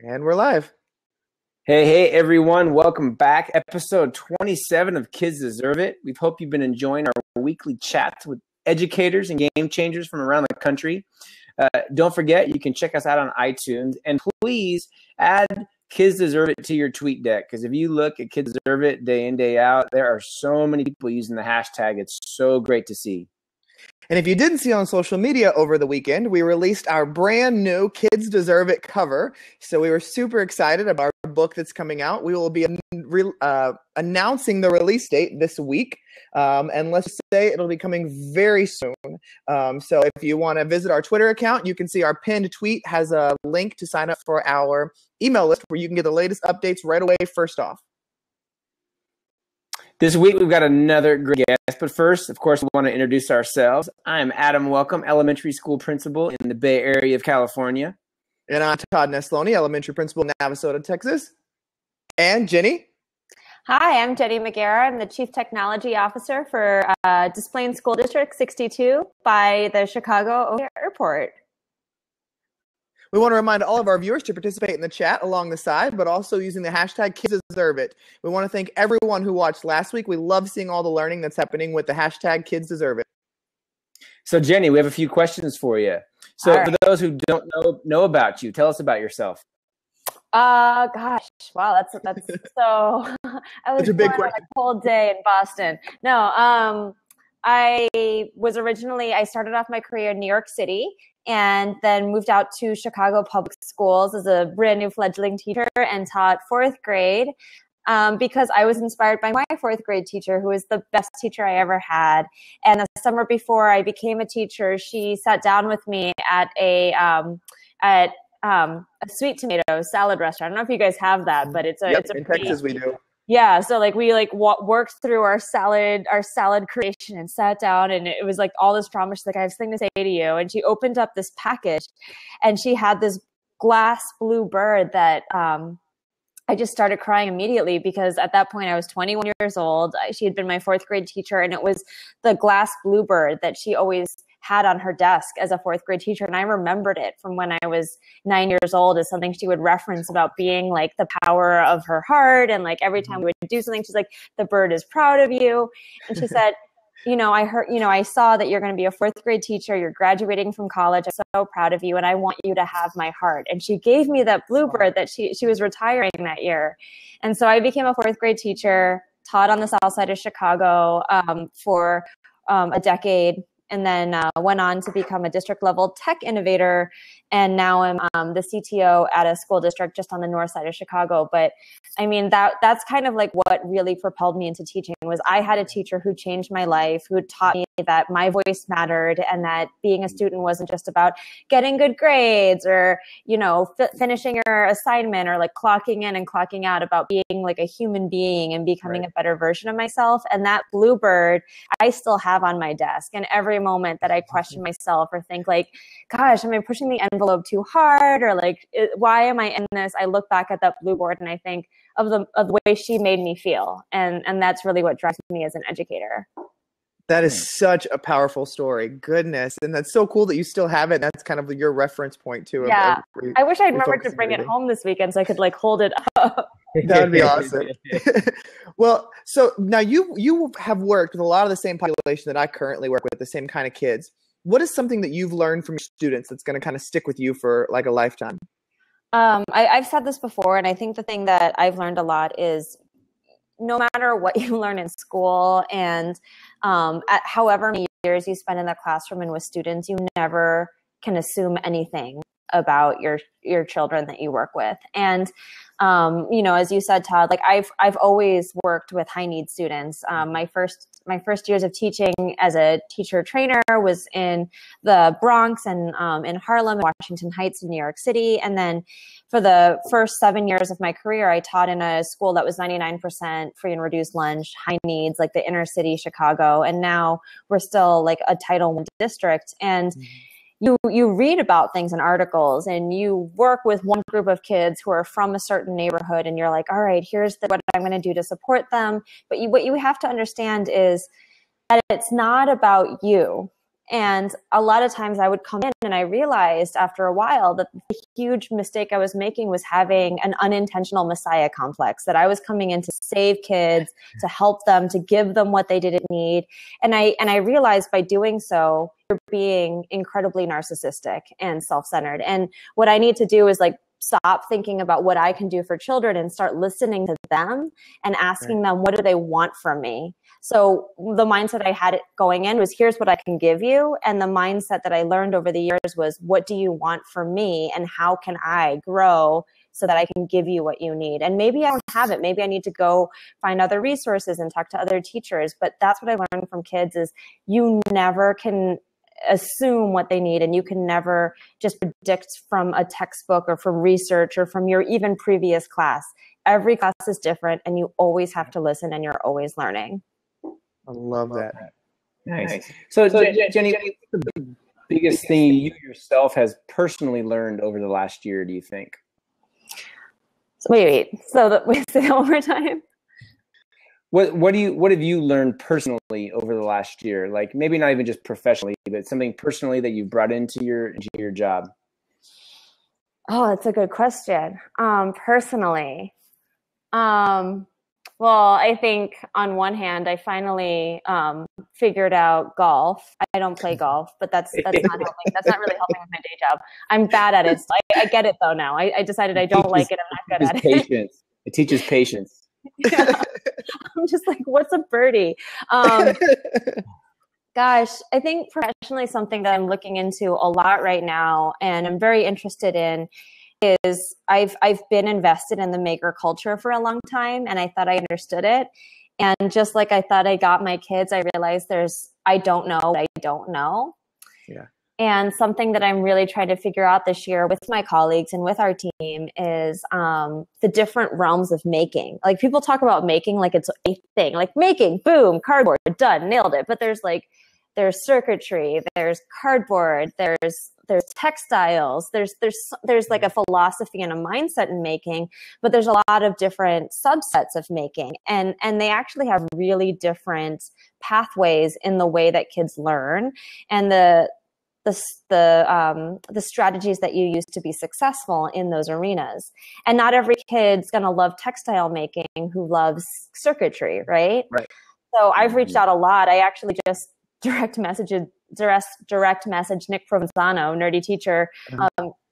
And we're live. Hey, everyone. Welcome back. Episode 27 of Kids Deserve It. We hope you've been enjoying our weekly chats with educators and game changers from around the country. Don't forget, you can check us out on iTunes. And please add Kids Deserve It to your tweet deck. Because if you look at Kids Deserve It day in, day out, there are so many people using the hashtag. It's so great to see. And if you didn't see on social media over the weekend, we released our brand new Kids Deserve It cover. So we were super excited about our book that's coming out. We will be announcing the release date this week. And let's say it'll be coming very soon. So if you want to visit our Twitter account, you can see our pinned tweet has a link to sign up for our email list where you can get the latest updates right away first off. This week, we've got another great guest. But first, of course, we want to introduce ourselves. I'm Adam Welcome, elementary school principal in the Bay Area of California. And I'm Todd Nesloni, elementary principal in Navasota, Texas. And Jenny. Hi, I'm Ms Magiera. I'm the Chief Technology Officer for Des Plaines School District 62 by the Chicago O'Hare Airport. We want to remind all of our viewers to participate in the chat along the side, but also using the hashtag Kids Deserve It. We want to thank everyone who watched last week. We love seeing all the learning that's happening with the hashtag Kids Deserve It. So, Jenny, we have a few questions for you. So, for those who don't know about you, tell us about yourself. Gosh, wow, that's so. I was born on a cold day in Boston. No, I started off my career in New York City and then moved out to Chicago Public Schools as a brand new fledgling teacher and taught fourth grade because I was inspired by my fourth grade teacher, who was the best teacher I ever had. And the summer before I became a teacher, she sat down with me at a sweet tomato salad restaurant. I don't know if you guys have that, but it's in Texas we do. Yeah, so we worked through our salad creation and sat down, and it was like all this drama. She's like, I have something to say to you. And she opened up this package and she had this glass blue bird that I just started crying immediately because at that point I was 21 years old. She had been my fourth grade teacher, and it was the glass blue bird that she always had on her desk as a fourth grade teacher. And I remembered it from when I was 9 years old as something she would reference about being like the power of her heart. And like every time we would do something, she's like, the bird is proud of you. And she said, I saw that you're going to be a fourth grade teacher. You're graduating from college. I'm so proud of you. And I want you to have my heart. And she gave me that bluebird that she was retiring that year. And so I became a fourth grade teacher, taught on the south side of Chicago for a decade. And then went on to become a district-level tech innovator, and now I'm the CTO at a school district just on the north side of Chicago. But I mean, that's kind of like what really propelled me into teaching. Was I had a teacher who changed my life, who taught me that my voice mattered, and that being a student wasn't just about getting good grades or finishing your assignment or like clocking in and clocking out, about being like a human being and becoming a better version of myself. And that bluebird I still have on my desk, and every moment that I question myself or think like, gosh, am I pushing the envelope too hard, or like, why am I in this? I look back at that bluebird and I think of the way she made me feel. And that's really what drives me as an educator. That is such a powerful story. Goodness. And that's so cool that you still have it. That's kind of your reference point too. Yeah. I wish I'd remembered to bring it home this weekend so I could like hold it up. That would be awesome. Well, so now you have worked with a lot of the same population that I currently work with, the same kind of kids. What is something that you've learned from your students that's going to kind of stick with you for like a lifetime? I've said this before, and I think the thing that I've learned a lot is no matter what you learn in school and at however many years you spend in the classroom and with students, you never can assume anything about your children that you work with. And as you said, Todd, like I've always worked with high need students. My first years of teaching as a teacher trainer was in the Bronx and in Harlem, Washington Heights, in New York City. And then for the first 7 years of my career, I taught in a school that was 99% free and reduced lunch, high needs, like the inner city Chicago. And now we're still like a Title I district. And you read about things in articles, and you work with one group of kids who are from a certain neighborhood, and you're like, all right, here's what I'm going to do to support them. But what you have to understand is that it's not about you. And a lot of times I would come in and I realized after a while that the huge mistake I was making was having an unintentional Messiah complex, that I was coming in to save kids, to help them, to give them what they didn't need. And I realized by doing so, you're being incredibly narcissistic and self-centered. And what I need to do is like stop thinking about what I can do for children and start listening to them and asking them, what do they want from me? So the mindset I had going in was, here's what I can give you. And the mindset that I learned over the years was, what do you want from me? And how can I grow so that I can give you what you need? And maybe I don't have it. Maybe I need to go find other resources and talk to other teachers. But that's what I learned from kids is you never can assume what they need, and you can never just predict from a textbook or from research or from your even previous class. Every class is different, and you always have to listen, and you're always learning. I love that. Nice. So Jenny, what's the biggest thing you yourself has personally learned over the last year, do you think? Wait. So wait, say that one more time. What have you learned personally over the last year? Like maybe not even just professionally, but something personally that you've brought into your job. Oh, that's a good question. Personally, well, I think on one hand, I finally figured out golf. I don't play golf, but that's not helping. That's not really helping with my day job. I'm bad at it. So I get it though now. I decided I don't like it. I'm not good at it. Patience. It teaches patience. Yeah. I'm just like, what's a birdie? Gosh, I think professionally something that I'm looking into a lot right now and I'm very interested in is I've been invested in the maker culture for a long time, and I thought I understood it. And just like I thought I got my kids, I realized I don't know what I don't know. Yeah. And something that I'm really trying to figure out this year with my colleagues and with our team is the different realms of making. Like people talk about making like it's a thing, like making, boom, cardboard, done, nailed it. But there's circuitry, there's cardboard, there's textiles, there's like a philosophy and a mindset in making, but there's a lot of different subsets of making, and they actually have really different pathways in the way that kids learn and the strategies that you use to be successful in those arenas. And not every kid's going to love textile making who loves circuitry, right? Right. So I've reached out a lot. I actually just direct message Nick Provenzano, nerdy teacher,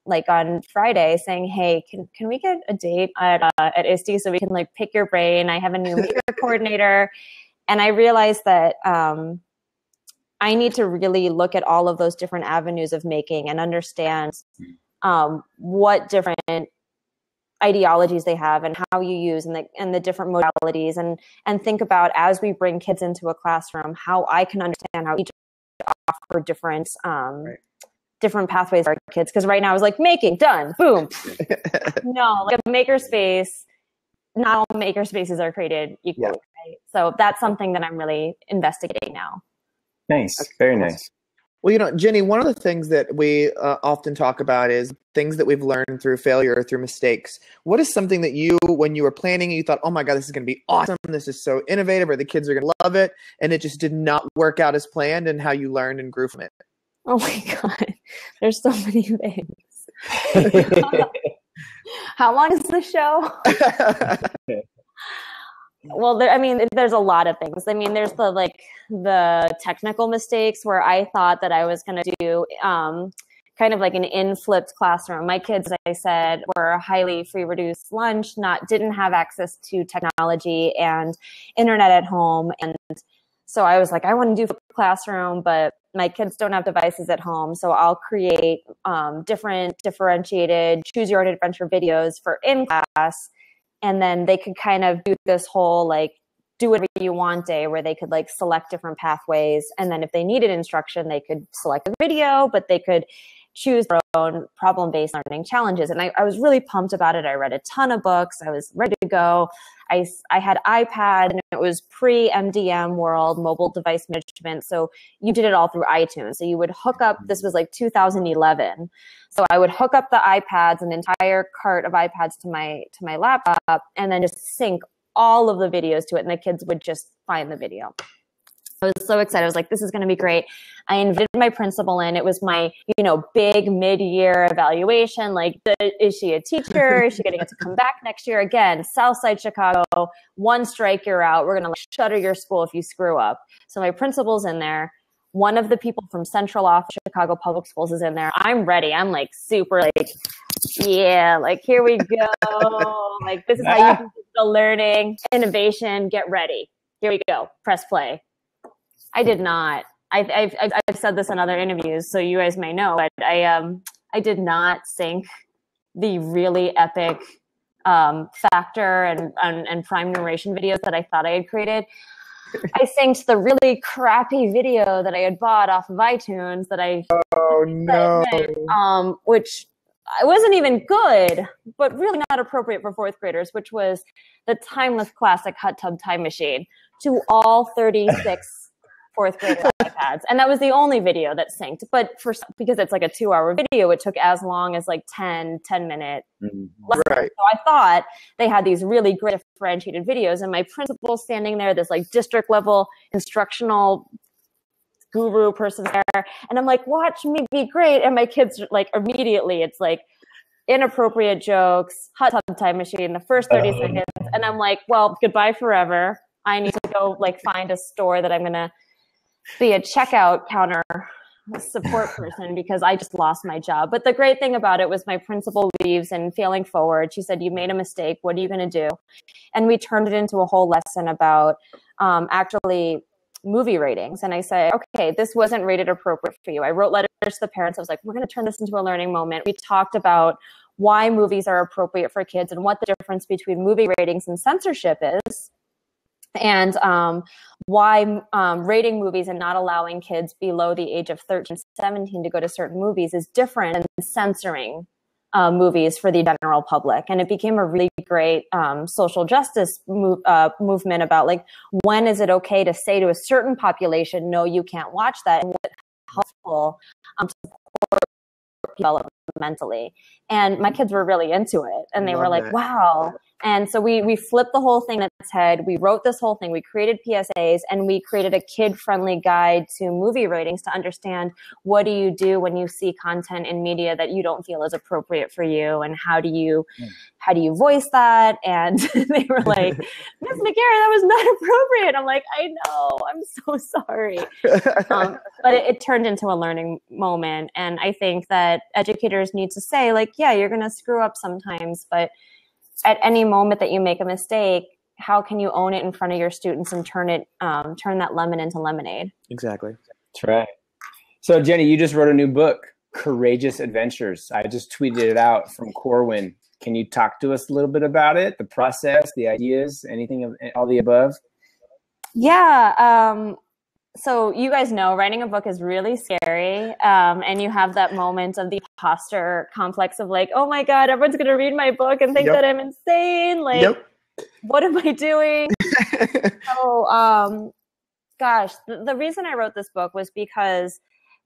like on Friday saying, hey, can we get a date at ISD so we can like pick your brain? I have a new maker coordinator. And I realized that I need to really look at all of those different avenues of making and understand what different ideologies they have and how you use and the different modalities and think about, as we bring kids into a classroom, how I can understand how each offer different different pathways for our kids. Because right now it's like making, done, boom. No, like a makerspace, not all makerspaces are created equally, right? So that's something that I'm really investigating now. Nice. Very nice. Well, Jenny, one of the things that we often talk about is things that we've learned through failure or through mistakes. What is something that you, when you were planning, you thought, oh my God, this is going to be awesome. This is so innovative, or the kids are going to love it. And it just did not work out as planned, and how you learned and grew from it? Oh my God. There's so many things. How long is the show? Well, there's a lot of things. I mean, there's the technical mistakes where I thought that I was going to do kind of like an in-flipped classroom. My kids, as I said, were highly free reduced lunch, didn't have access to technology and internet at home. And so I was like, I want to do a classroom, but my kids don't have devices at home. So I'll create different differentiated choose your own adventure videos for in class. And then they could kind of do this whole like do whatever you want day where they could like select different pathways. And then if they needed instruction, they could select a video, but they could choose their own problem-based learning challenges. And I was really pumped about it. I read a ton of books. I was ready to go. I had iPad, and it was pre-MDM world, mobile device management. So you did it all through iTunes. So you would hook up, this was like 2011. So I would hook up the iPads, an entire cart of iPads to my laptop, and then just sync all of the videos to it. And the kids would just find the video. I was so excited. I was like, this is going to be great. I invited my principal in. It was my, big mid-year evaluation. Like, is she a teacher? Is she going to get to come back next year? Again, Southside Chicago, one strike, you're out. We're going to shutter your school if you screw up. So my principal's in there. One of the people from Central Office Chicago Public Schools is in there. I'm ready. I'm like super like, yeah, like here we go. Like, this is how you do digital learning, innovation, get ready. Here we go. Press play. I did not. I've said this in other interviews, so you guys may know, but I did not sync the really epic factor and prime narration videos that I thought I had created. I synced the really crappy video that I had bought off of iTunes that I which I wasn't even good, but really not appropriate for fourth graders, which was the timeless classic hot tub time machine to all 36 fourth grade iPads. And that was the only video that synced. But because it's like a 2-hour video, it took as long as like 10-minute lessons. Right. So I thought they had these really great differentiated videos. And my principal standing there, this like district level instructional guru person there. And I'm like, watch me be great. And my kids like immediately, it's like inappropriate jokes, hot tub time machine, the first 30 seconds. And I'm like, well, goodbye forever. I need to go like find a store that I'm going to be a checkout counter support person because I just lost my job. But the great thing about it was my principal leaves and failing forward. She said, you made a mistake. What are you going to do? And we turned it into a whole lesson about actually movie ratings. And I said, okay, this wasn't rated appropriate for you. I wrote letters to the parents. I was like, we're going to turn this into a learning moment. We talked about why movies are appropriate for kids and what the difference between movie ratings and censorship is. And why rating movies and not allowing kids below the age of 13, 17 to go to certain movies is different than censoring movies for the general public. And it became a really great social justice movement about like, when is it okay to say to a certain population, no, you can't watch that, and what's helpful to support developmentally. And my kids were really into it. And they were like, wow. And so we flipped the whole thing on its head. We wrote this whole thing. We created PSAs and we created a kid-friendly guide to movie ratings to understand what do you do when you see content in media that you don't feel is appropriate for you, and how do you voice that? And they were like, Ms. Magiera, that was not appropriate. I'm like, I know, I'm so sorry. But it turned into a learning moment. And I think that educators need to say like, yeah, you're going to screw up sometimes, but at any moment that you make a mistake, how can you own it in front of your students and turn that lemon into lemonade? Exactly. That's right. So Jenny, you just wrote a new book, Courageous Adventures. I just tweeted it out from Corwin. Can you talk to us a little bit about it, the process, the ideas, anything of all the above? Yeah. So you guys know writing a book is really scary. And you have that moment of the imposter complex of like, oh my God, everyone's going to read my book and think that I'm insane. Like, what am I doing? So, gosh, the reason I wrote this book was because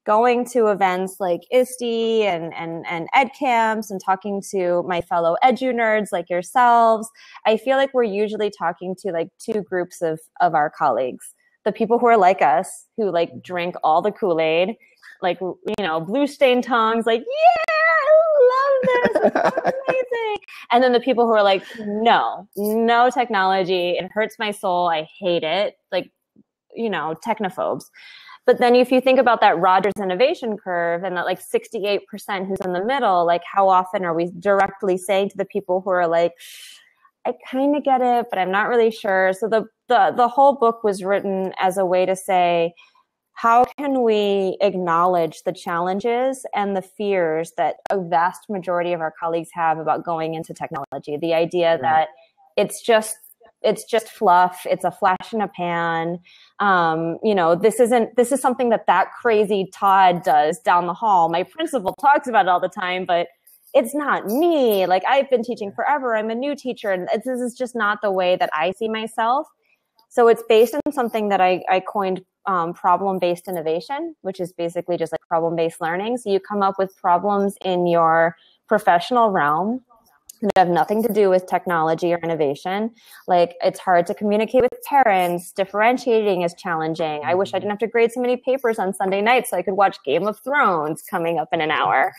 going to events like ISTE and ed camps and talking to my fellow edu nerds like yourselves, I feel like we're usually talking to like two groups of our colleagues. The people who are like us, who like drink all the Kool-Aid, like, blue stained tongues, like, yeah, I love this, it's amazing. And then the people who are like, no technology, it hurts my soul, I hate it, like, technophobes. But then if you think about that Rogers innovation curve and that like 68% who's in the middle, like how often are we directly saying to the people who are like, I kind of get it, but I'm not really sure. So the whole book was written as a way to say, how can we acknowledge the challenges and the fears that a vast majority of our colleagues have about going into technology? The idea that it's just fluff. It's a flash in a pan. This is something that crazy Todd does down the hall. My principal talks about it all the time, but it's not me. Like, I've been teaching forever. I'm a new teacher, and this is just not the way that I see myself. So it's based on something that I coined problem-based innovation, which is basically just like problem-based learning. So you come up with problems in your professional realm, that have nothing to do with technology or innovation. Like, it's hard to communicate with parents. Differentiating is challenging. I wish I didn't have to grade so many papers on Sunday nights so I could watch Game of Thrones coming up in an hour.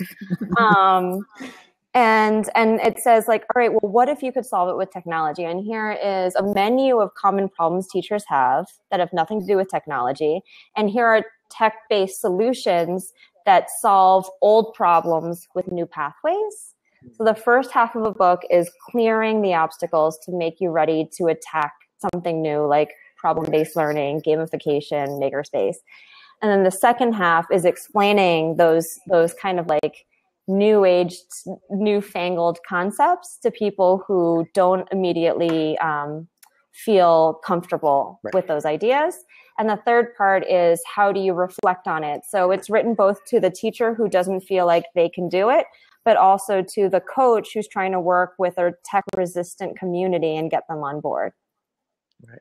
And it says, like, all right, well, what if you could solve it with technology? And here is a menu of common problems teachers have that have nothing to do with technology. And here are tech-based solutions that solve old problems with new pathways. So the first half of a book is clearing the obstacles to make you ready to attack something new, like problem-based learning, gamification, makerspace. And then the second half is explaining those kind of like new age, newfangled concepts to people who don't immediately feel comfortable with those ideas. And the third part is, how do you reflect on it? So it's written both to the teacher who doesn't feel like they can do it, but also to the coach who's trying to work with a tech-resistant community and get them on board. Right.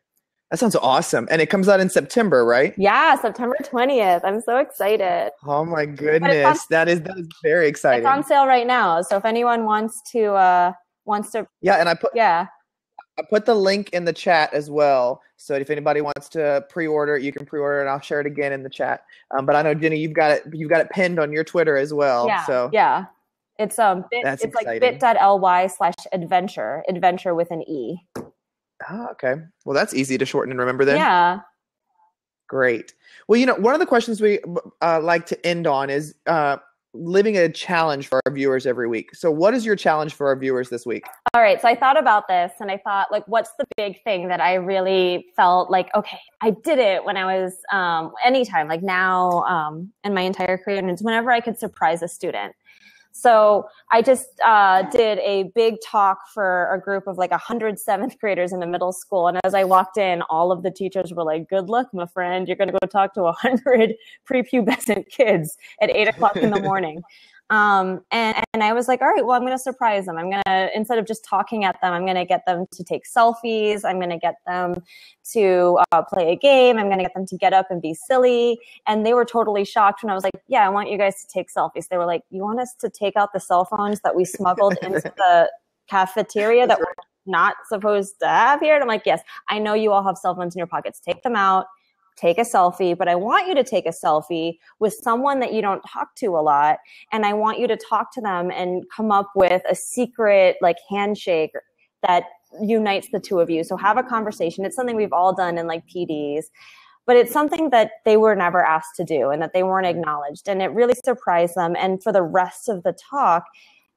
That sounds awesome. And it comes out in September, right? Yeah, September 20th. I'm so excited. Oh my goodness. That is very exciting. It's on sale right now. So if anyone wants to Yeah, and I put the link in the chat as well. So if anybody wants to pre-order, you can pre-order, and I'll share it again in the chat. But I know, Jenny, you've got it pinned on your Twitter as well. Yeah. So yeah. It's That's it's exciting. like bit.ly/adventure with an E. Oh, okay. Well, that's easy to shorten and remember then. Yeah. Great. Well, one of the questions we like to end on is living a challenge for our viewers every week. So what is your challenge for our viewers this week? All right. So I thought about this, and I thought, like, what's the big thing that I really felt like, okay, I did it when I was anytime, like now in my entire career, and it's whenever I could surprise a student. So I just did a big talk for a group of like 100 seventh graders in a middle school. And as I walked in, all of the teachers were like, good luck, my friend. You're going to go talk to 100 prepubescent kids at 8 o'clock in the morning. And I was like, all right, well, I'm going to surprise them. I'm going to, instead of just talking at them, I'm going to get them to take selfies. I'm going to get them to play a game. I'm going to get them to get up and be silly. And they were totally shocked when I was like, yeah, I want you guys to take selfies. They were like, you want us to take out the cell phones that we smuggled into the cafeteria that we're not supposed to have here? And I'm like, yes, I know you all have cell phones in your pockets. Take them out. Take a selfie, but I want you to take a selfie with someone that you don't talk to a lot. And I want you to talk to them and come up with a secret like handshake that unites the two of you. So have a conversation. It's something we've all done in like PDs, but it's something that they were never asked to do and that they weren't acknowledged. And it really surprised them. And for the rest of the talk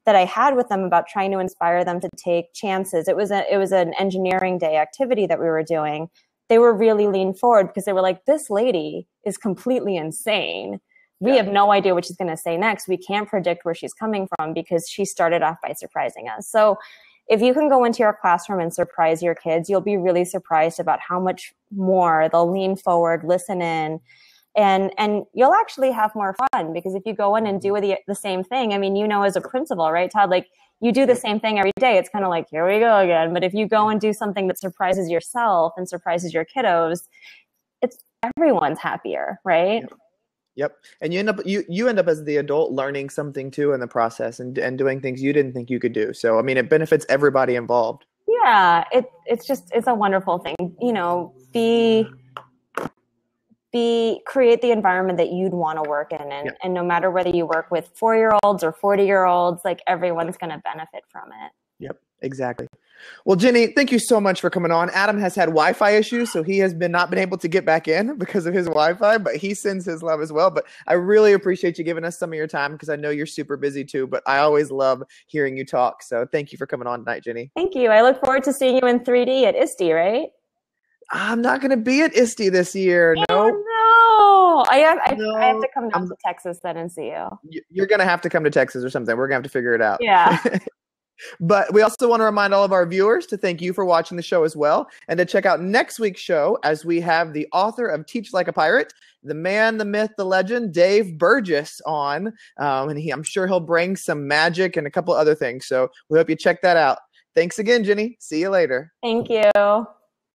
that I had with them about trying to inspire them to take chances, it was an engineering day activity that we were doing. They were really leaned forward because they were like, this lady is completely insane. We have no idea what she's going to say next. We can't predict where she's coming from because she started off by surprising us. So if you can go into your classroom and surprise your kids, you'll be really surprised about how much more they'll lean forward, listen in, and you'll actually have more fun because if you go in and do the same thing, I mean, as a principal, right, Todd, like, you do the same thing every day. It's kind of like, here we go again. But if you go and do something that surprises yourself and surprises your kiddos, everyone's happier, right? Yep. And you end up as the adult learning something too in the process and doing things you didn't think you could do. So, I mean, it benefits everybody involved. Yeah. It's a wonderful thing. Create the environment that you'd want to work in. And no matter whether you work with 4-year-olds or 40-year-olds, like, everyone's going to benefit from it. Yep, exactly. Well, Jenny, thank you so much for coming on. Adam has had Wi-Fi issues, so he has not been able to get back in because of his Wi-Fi, but he sends his love as well. But I really appreciate you giving us some of your time because I know you're super busy too, but I always love hearing you talk. So thank you for coming on tonight, Jenny. Thank you. I look forward to seeing you in 3D at ISTE, right? I'm not going to be at ISTE this year. Oh, no. I have to come down to Texas then and see you. You're going to have to come to Texas or something. We're going to have to figure it out. Yeah. But we also want to remind all of our viewers to thank you for watching the show as well, and to check out next week's show as we have the author of Teach Like a Pirate, the man, the myth, the legend, Dave Burgess on. And I'm sure he'll bring some magic and a couple other things. So we hope you check that out. Thanks again, Jenny. See you later. Thank you.